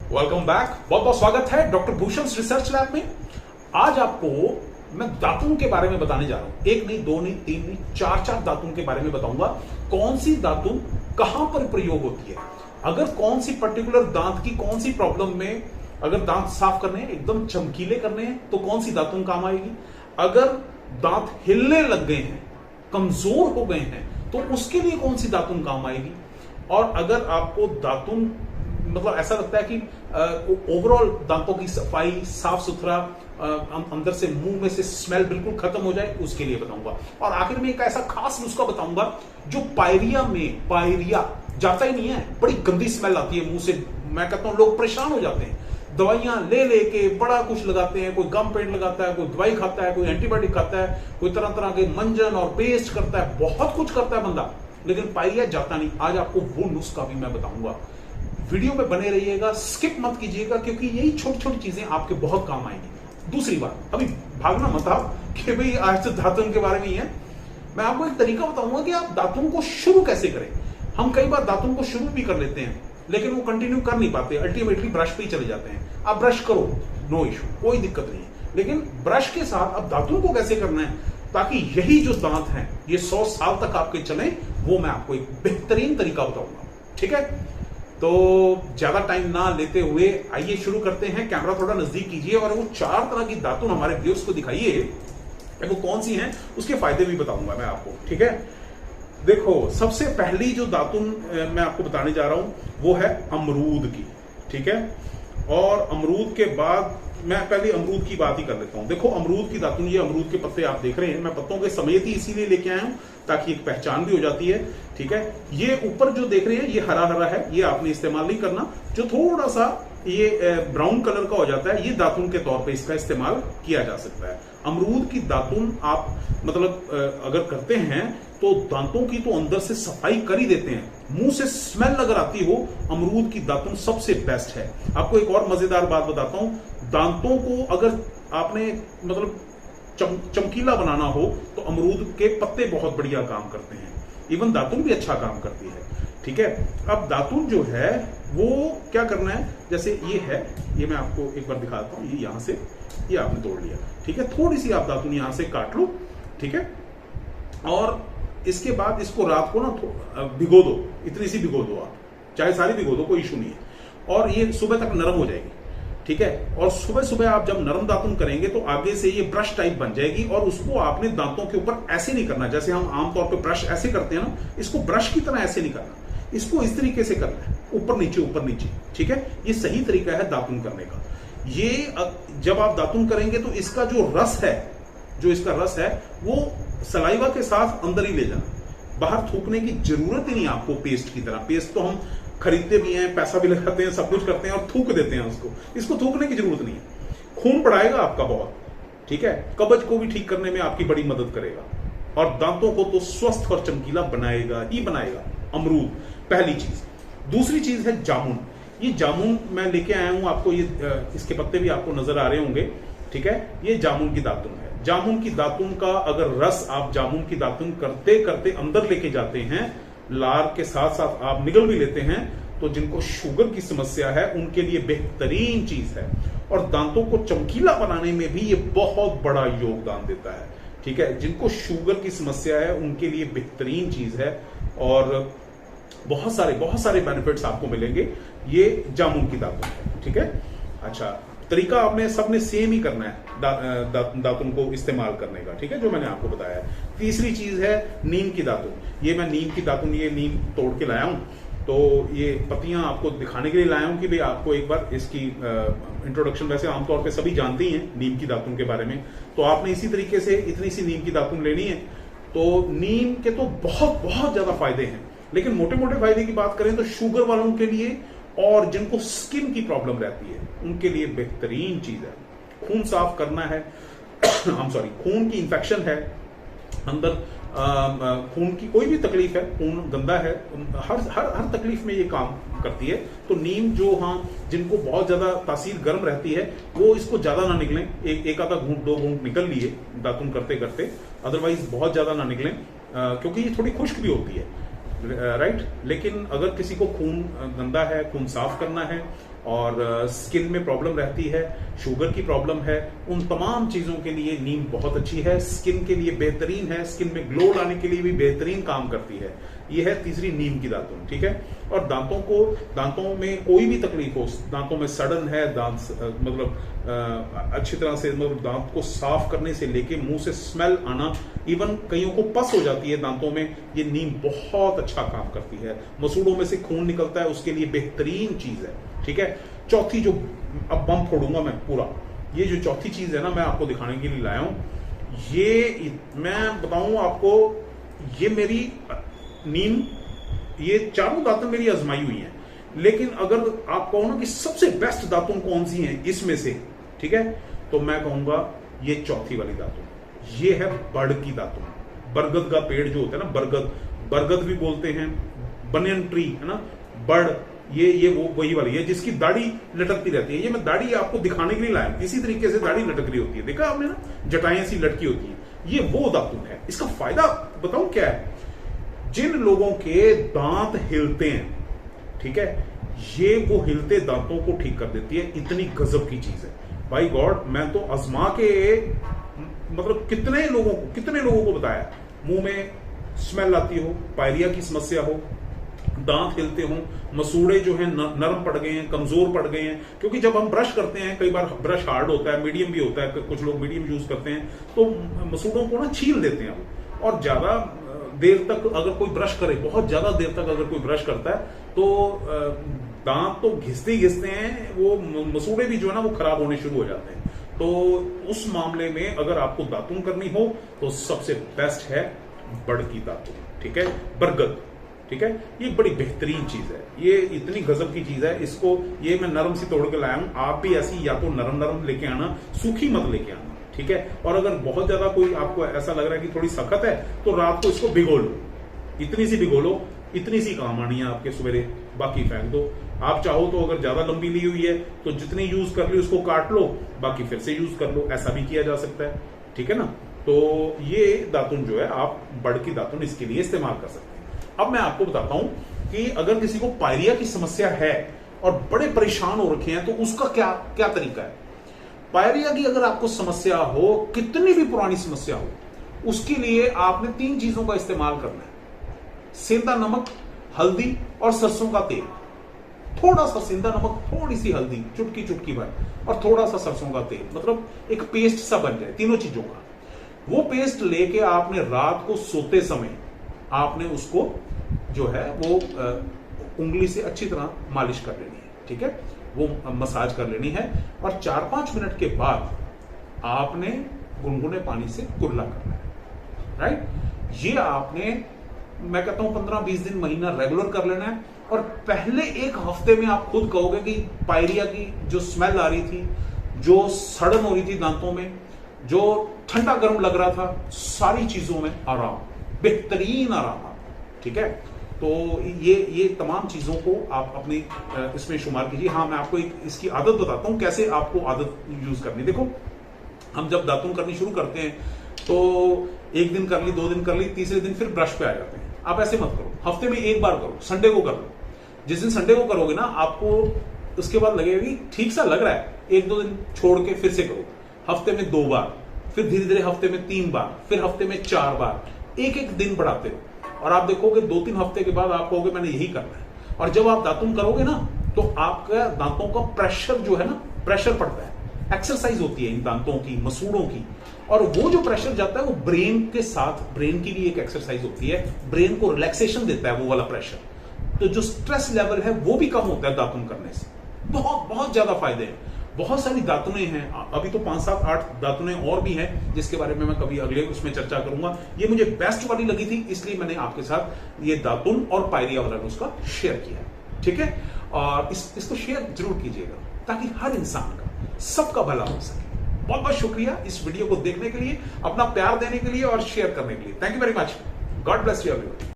Welcome back. बहुत बहुत स्वागत है डॉक्टर भूषण रिसर्च लैब में। आज आपको मैं दातुन के बारे में बताने जा रहा हूं। एक नहीं, दो नहीं, तीन नहीं, चार दातुन के बारे में बताऊंगा। कौन सी दातुन कहां पर प्रयोग होती है, अगर कौन सी पर्टिकुलर दांत की कौन सी प्रॉब्लम में, अगर दांत साफ करने हैं, एकदम चमकीले करने हैं, तो कौन सी दातुन काम आएगी। अगर दांत हिलने लग गए हैं, कमजोर हो गए हैं, तो उसके लिए कौन सी दातुन काम आएगी। और अगर आपको दातुन मतलब ऐसा लगता है कि ओवरऑल दांतों की सफाई, साफ सुथरा, अंदर से मुंह में से स्मेल बिल्कुल खत्म हो जाए, उसके लिए बताऊंगा। और आखिर में एक ऐसा खास नुस्खा बताऊंगा जो पायरिया जाता ही नहीं है, बड़ी गंदी स्मेल आती है मुंह से। मैं कहता हूं लोग परेशान हो जाते हैं, दवाइयां ले लेके बड़ा कुछ लगाते हैं। कोई गम पेंट लगाता है, कोई दवाई खाता है, कोई एंटीबायोटिक खाता है, कोई तरह तरह के मंजन और पेस्ट करता है, बहुत कुछ करता है बंदा, लेकिन पायरिया जाता नहीं। आज आपको वो नुस्खा भी मैं बताऊंगा। वीडियो में बने रहिएगा, स्किप मत कीजिएगा, क्योंकि यही छोटी छोटी चीजें आपके बहुत काम आएंगी। दूसरी बात, अभी भागना मत आप कि भाई आज तो दातुन के बारे में ही है। मैं आपको एक तरीका बताऊंगा कि आप दातुन को शुरू कैसे करें। हम कई बार दातुन को शुरू भी कर लेते हैं, लेकिन वो कंटिन्यू कर नहीं पाते, अल्टीमेटली ब्रश पे ही चले जाते हैं। आप ब्रश करो, नो इशू, कोई दिक्कत नहीं है, लेकिन ब्रश के साथ अब दातुन को कैसे करना है ताकि यही जो दांत हैं ये 100 साल तक आपके चलें, वो मैं आपको एक बेहतरीन तरीका बताऊंगा। ठीक है, तो ज्यादा टाइम ना लेते हुए आइए शुरू करते हैं। कैमरा थोड़ा नजदीक कीजिए और वो 4 तरह की दातुन हमारे व्यूअर्स को दिखाइए, वो कौन सी हैं, उसके फायदे भी बताऊंगा मैं आपको। ठीक है, देखो सबसे पहली जो दातुन मैं आपको बताने जा रहा हूं वो है अमरूद की। ठीक है, और अमरूद के बाद मैं पहले अमरूद की बात ही कर लेता हूं। देखो अमरूद की दातुन, ये अमरूद के पत्ते आप देख रहे हैं, मैं पत्तों के समेत ही इसीलिए लेके आया हूं ताकि एक पहचान भी हो जाती है। ठीक है, ये ऊपर जो देख रहे हैं ये हरा हरा है, ये आपने इस्तेमाल नहीं करना। जो थोड़ा सा ये ब्राउन कलर का हो जाता है, ये दातुन के तौर पे इसका इस्तेमाल किया जा सकता है। अमरूद की दातुन आप मतलब अगर करते हैं तो दांतों की तो अंदर से सफाई कर ही देते हैं। मुंह से स्मेल अगर आती हो, अमरूद की दातुन सबसे बेस्ट है। आपको एक और मजेदार बात बताता हूं, दांतों को अगर आपने मतलब चमकीला बनाना हो तो अमरूद के पत्ते बहुत बढ़िया काम करते हैं। इवन दातुन भी अच्छा काम करती है। ठीक है, अब दातुन जो है वो क्या करना है, जैसे ये है, ये मैं आपको एक बार दिखाता हूं। ये यहां से ये आपने तोड़ लिया। ठीक है, थोड़ी सी आप दातुन यहां से काट लो। ठीक है, और इसके बाद इसको रात को ना भिगो दो, इतनी सी भिगो दो आप, चाहे सारी भिगो दो, कोई इशू नहीं है, और ये सुबह तक नरम हो जाएगी। ठीक है, और सुबह सुबह आप जब नरम दातुन करेंगे तो आगे से ये ब्रश टाइप बन जाएगी, और उसको आपने दांतों के ऊपर ऐसे नहीं करना जैसे हम आमतौर पे ब्रश ऐसे करते हैं ना, इसको ब्रश की तरह ऐसे नहीं करना, इसको इस तरीके से करना है, ऊपर नीचे ऊपर नीचे। ठीक है, ये सही तरीका है दातुन करने का। ये जब आप दातुन करेंगे तो इसका जो रस है, जो इसका रस है वो सलाइवा के साथ अंदर ही ले जाना, बाहर थूकने की जरूरत ही नहीं आपको पेस्ट की तरह। पेस्ट तो हम खरीदते भी हैं, पैसा भी लगाते हैं, सब कुछ करते हैं और थूक देते हैं उसको, इसको थूकने की जरूरत नहीं है। खून बढ़ाएगा आपका बहुत। ठीक है, कब्ज को भी ठीक करने में आपकी बड़ी मदद करेगा, और दांतों को तो स्वस्थ और चमकीला बनाएगा ही बनाएगा अमरूद, पहली चीज। दूसरी चीज है जामुन। ये जामुन मैं लेके आया हूं आपको, ये इसके पत्ते भी आपको नजर आ रहे होंगे। ठीक है, ये जामुन की दातुन है। जामुन की दातुन का अगर रस आप जामुन की दातुन करते करते अंदर लेके जाते हैं, लार के साथ साथ आप निगल भी लेते हैं, तो जिनको शुगर की समस्या है उनके लिए बेहतरीन चीज है, और दांतों को चमकीला बनाने में भी ये बहुत बड़ा योगदान देता है। ठीक है, जिनको शुगर की समस्या है उनके लिए बेहतरीन चीज है, और बहुत सारे बेनिफिट्स आपको मिलेंगे। ये जामुन की दातुन है। ठीक है, अच्छा, तरीका आपने सबने सेम ही करना है दातुन को इस्तेमाल करने का। ठीक है, जो मैंने आपको बताया है। तीसरी चीज है नीम की दातुन। ये मैं नीम की दातुन, ये नीम तोड़ के लाया हूं, तो ये पत्तियां आपको दिखाने के लिए लाया हूं कि भाई आपको एक बार इसकी इंट्रोडक्शन, वैसे आमतौर पे सभी जानते ही हैं नीम की दातुन के बारे में, तो आपने इसी तरीके से इतनी सी नीम की दातुन लेनी है। तो नीम के तो बहुत बहुत ज्यादा फायदे हैं, लेकिन मोटे मोटे फायदे की बात करें तो शुगर वालों के लिए और जिनको स्किन की प्रॉब्लम रहती है उनके लिए बेहतरीन चीज है। खून साफ करना है खून की इंफेक्शन है अंदर, खून की कोई भी तकलीफ है, खून गंदा है, हर तकलीफ में ये काम करती है। तो नीम जो, जिनको बहुत ज्यादा तासीर गर्म रहती है वो इसको ज्यादा ना निकलें, एक आधा घूंट 2 घूंट निकल लिए दातुन करते करते, अदरवाइज बहुत ज्यादा ना निकलें, क्योंकि ये थोड़ी खुश्क भी होती है। राइट, लेकिन अगर किसी को खून गंदा है, खून साफ करना है और स्किन में प्रॉब्लम रहती है, शुगर की प्रॉब्लम है, उन तमाम चीजों के लिए नीम बहुत अच्छी है। स्किन के लिए बेहतरीन है, स्किन में ग्लो लाने के लिए भी बेहतरीन काम करती है। ये है तीसरी नीम की दातुन, ठीक है। और दांतों में कोई भी तकलीफ हो, दांतों में सड़न है, दांत मतलब अच्छी तरह से मतलब दांत को साफ करने से लेके मुंह से स्मेल आना, इवन कईयों को पस हो जाती है दांतों में, ये नीम बहुत अच्छा काम करती है। मसूड़ों में से खून निकलता है, उसके लिए बेहतरीन चीज है, ठीक है। चौथी जो अब बम फोड़ूंगा मैं पूरा, ये जो चौथी चीज है ना, मैं आपको दिखाने के लिए लाया हूं। ये मैं बताऊं आपको, ये मेरी नीम, ये चारों दातुन मेरी आजमाई हुई हैं, लेकिन अगर आप कहो ना कि सबसे बेस्ट दातुन कौन सी है इसमें से, ठीक है, तो मैं कहूंगा ये चौथी वाली दातुन। ये है बड़ की दातुन। बरगद का पेड़ जो होता है ना, बरगद भी बोलते हैं, बनियन ट्री है ना, बड़, ये वो वही वाली है जिसकी दाढ़ी लटकती रहती है। ये मैं दाढ़ी आपको दिखाने के लिए लाया, इसी तरीके से दाढ़ी लटक रही होती है, देखा आपने ना, जटाएं ऐसी लटकी होती है। ये वो दातुन है। इसका फायदा बताऊं क्या है? जिन लोगों के दांत हिलते हैं, ठीक है, ये वो हिलते दांतों को ठीक कर देती है। इतनी गजब की चीज है भाई गॉड। मैं तो आजमा के मतलब कितने लोगों को बताया, मुंह में स्मेल आती हो, पायरिया की समस्या हो, दांत हिलते हो, मसूड़े जो हैं नरम पड़ गए हैं, कमजोर पड़ गए हैं, क्योंकि जब हम ब्रश करते हैं, कई बार ब्रश हार्ड होता है, मीडियम भी होता है, कुछ लोग मीडियम यूज करते हैं, तो मसूड़ों को ना छील देते हैं। और ज्यादा देर तक अगर कोई ब्रश करे, बहुत ज्यादा देर तक अगर कोई ब्रश करता है, तो दांत तो घिसते हैं, वो मसूड़े भी जो है ना वो खराब होने शुरू हो जाते हैं। तो उस मामले में अगर आपको दातुन करनी हो तो सबसे बेस्ट है बड़ की दातुन, ठीक है, बरगद, ठीक है। ये बड़ी बेहतरीन चीज है, ये इतनी गजब की चीज है। इसको ये मैं नरम सी तोड़ के लाया हूं, आप भी ऐसी या तो नरम लेके आना, सूखी मत लेके आना, ठीक है। और अगर बहुत ज्यादा कोई आपको ऐसा लग रहा है कि थोड़ी सख्त है, तो रात को इसको भिगो लो, इतनी सी भिगो लो, इतनी सी काम आनी है आपके, सवेरे बाकी फेंक दो। आप चाहो तो अगर ज्यादा लंबी ली हुई है तो जितनी यूज कर ली उसको काट लो, बाकी फिर से यूज कर लो, ऐसा भी किया जा सकता है, ठीक है ना। तो ये दातुन जो है, आप बड़ की दातुन इसके लिए इस्तेमाल कर सकते हैं। अब मैं आपको बताता हूं कि अगर किसी को पायरिया की समस्या है और बड़े परेशान हो रखे हैं, तो उसका क्या क्या तरीका है। पायरिया की अगर आपको समस्या हो, कितनी भी पुरानी समस्या हो, उसके लिए आपने 3 चीजों का इस्तेमाल करना है: सेंधा नमक, हल्दी और सरसों का तेल। थोड़ा सा सेंधा नमक, थोड़ी सी हल्दी, चुटकी भर, और थोड़ा सा सरसों का तेल, मतलब एक पेस्ट सा बन जाए तीनों चीजों का। वो पेस्ट लेके आपने रात को सोते समय आपने उसको जो है वो उंगली से अच्छी तरह मालिश कर लेनी है, ठीक है, वो मसाज कर लेनी है। और 4-5 मिनट के बाद आपने गुनगुने पानी से कुल्ला करना है, राइट। ये आपने, मैं कहता हूं 15-20 दिन, महीना रेगुलर कर लेना है। और पहले 1 हफ्ते में आप खुद कहोगे कि पायरिया की जो स्मेल आ रही थी, जो सड़न हो रही थी दांतों में, जो ठंडा गर्म लग रहा था, सारी चीजों में आराम, बेहतरीन आराम, ठीक है। तो ये तमाम चीजों को आप अपनी इसमें शुमार कीजिए। हाँ, मैं आपको एक इसकी आदत बताता हूं, कैसे आपको आदत यूज करनी। देखो, हम जब दातुन करनी शुरू करते हैं तो 1 दिन कर ली, 2 दिन कर ली, तीसरे दिन फिर ब्रश पे आ जाते हैं। आप ऐसे मत करो, हफ्ते में 1 बार करो, संडे को कर लो। जिस दिन संडे को करोगे ना, आपको उसके बाद लगेगा कि ठीक सा लग रहा है, 1-2 दिन छोड़ के फिर से करो। हफ्ते में 2 बार, फिर धीरे धीरे हफ्ते में 3 बार, फिर हफ्ते में 4 बार, एक दिन बढ़ाते हो। और आप देखोगे 2-3 हफ्ते के बाद आप कहोगे मैंने यही करना है। और जब आप दातुन करोगे ना, तो आपका दांतों का प्रेशर जो है ना, प्रेशर पड़ता है, एक्सरसाइज होती है इन दांतों की, मसूड़ों की। और वो जो प्रेशर जाता है वो ब्रेन के साथ, ब्रेन की भी एक एक्सरसाइज होती है, ब्रेन को रिलैक्सेशन देता है वो वाला प्रेशर। तो जो स्ट्रेस लेवल है वो भी कम होता है दातुन करने से। बहुत ज्यादा फायदे हैं। बहुत सारी दातुनें हैं, अभी तो 5-7-8 दातुनें और भी हैं, जिसके बारे में मैं कभी अगले उसमें चर्चा करूंगा। ये मुझे बेस्ट वाली लगी थी, इसलिए मैंने आपके साथ ये दातुन और पायरिया वाला नुस्खा शेयर किया, ठीक है। और इसको शेयर जरूर कीजिएगा, ताकि हर इंसान का, सबका भला हो सके। बहुत बहुत शुक्रिया इस वीडियो को देखने के लिए, अपना प्यार देने के लिए और शेयर करने के लिए। Thank you very much. God bless you everyone.